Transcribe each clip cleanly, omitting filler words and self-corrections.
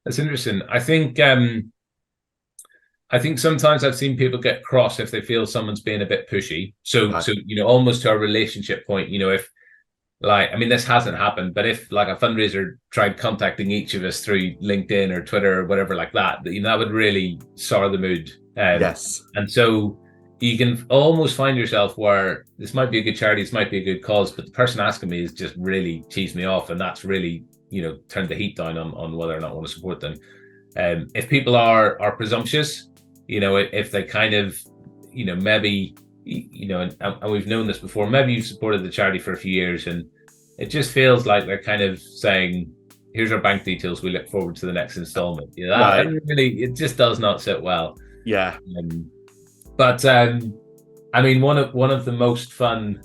That's interesting. I think sometimes I've seen people get cross if they feel someone's being a bit pushy. Right. So almost to a relationship point. If I mean, this hasn't happened, but if like a fundraiser tried contacting each of us through LinkedIn or Twitter or whatever like that, that would really sour the mood. Yes. And so you can almost find yourself where this might be a good charity, this might be a good cause, but the person asking me is just really cheesed me off, and that's really turned the heat down on whether or not I want to support them. If people are presumptuous, if they kind of, maybe, and we've known this before, maybe you've supported the charity for a few years and it just feels like they're kind of saying, here's our bank details, we look forward to the next installment. That Right. really, it just does not sit well. Yeah. But I mean, one of the most fun.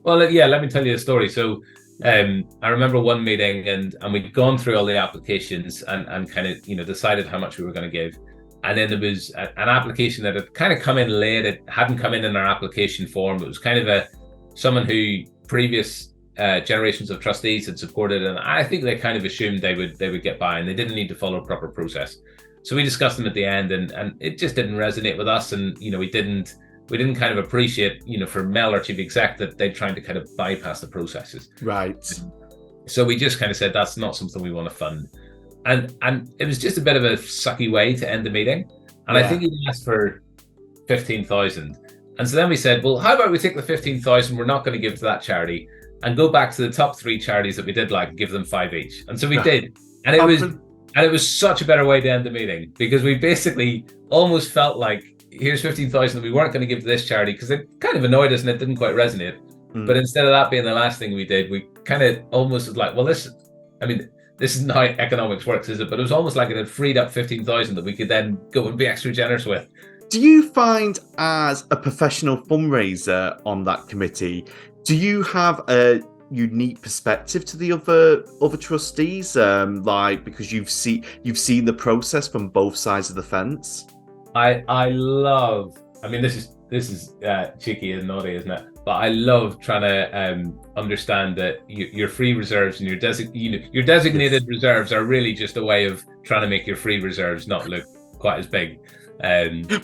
Well, yeah, let me tell you a story. So, I remember one meeting, and we'd gone through all the applications and kind of decided how much we were going to give, and then there was an application that had kind of come in late. It hadn't come in our application form. It was kind of someone who previous generations of trustees had supported, and I think they kind of assumed they would get by, and they didn't need to follow a proper process. So we discussed them at the end, and it just didn't resonate with us, and we didn't kind of appreciate, for Mel, our chief exec, that they're trying to kind of bypass the processes. Right. So we just kind of said that's not something we want to fund, and it was just a bit of a sucky way to end the meeting. And I Yeah. think he asked for 15,000, and so then we said, well, how about we take the 15,000 we're not going to give to that charity and go back to the top three charities that we did like and give them 5 each. And so we did, and it was such a better way to end the meeting, because we basically almost felt like, here's 15,000 that we weren't going to give to this charity because it kind of annoyed us and it didn't quite resonate. But instead of that being the last thing we did, we kind of almost was like, well, this isn't how economics works, is it? But it was almost like it had freed up 15,000 that we could then go and be extra generous with. Do you find, as a professional fundraiser on that committee, do you have a unique perspective to the other trustees? Because you've seen the process from both sides of the fence. I love. I mean, this is cheeky and naughty, isn't it? But I love trying to understand that your free reserves and your designated reserves are really just a way of trying to make your free reserves not look quite as big.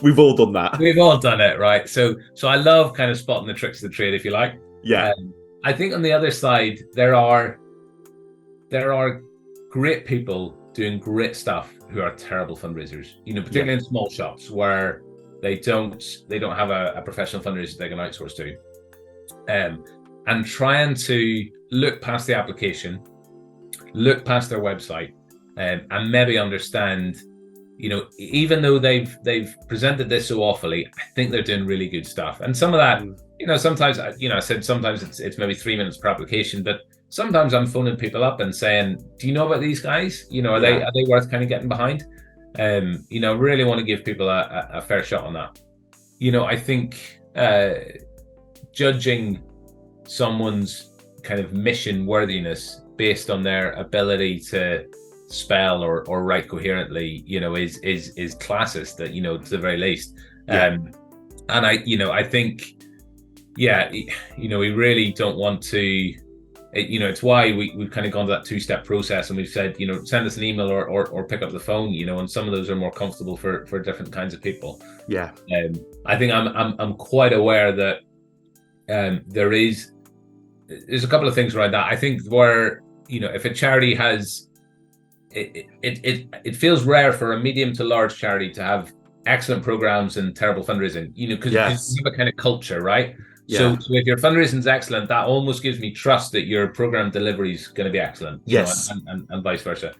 We've all done that. We've all done it, right? So I love kind of spotting the tricks of the trade, if you like. Yeah. I think on the other side there are great people doing great stuff who are terrible fundraisers. Particularly in small shops where they don't have a professional fundraiser they can outsource to, and trying to look past the application, look past their website, and maybe understand. Even though they've presented this so awfully, I think they're doing really good stuff. And some of that, sometimes, I said sometimes it's maybe 3 minutes per application, but sometimes I'm phoning people up and saying, do you know about these guys? Are they worth kind of getting behind? Really want to give people a fair shot on that. I think judging someone's kind of mission worthiness based on their ability to spell or write coherently, is classist, that to the very least. And I think, we really don't want to. It's why we've kind of gone to that two-step process, and we've said, send us an email or pick up the phone, and some of those are more comfortable for different kinds of people. Yeah. I think I'm quite aware that there's a couple of things around that. I think where, if a charity has, it feels rare for a medium to large charity to have excellent programs and terrible fundraising, because you have a kind of culture, right? Yeah. So if your fundraising is excellent, that almost gives me trust that your program delivery is going to be excellent. Yes. And vice versa.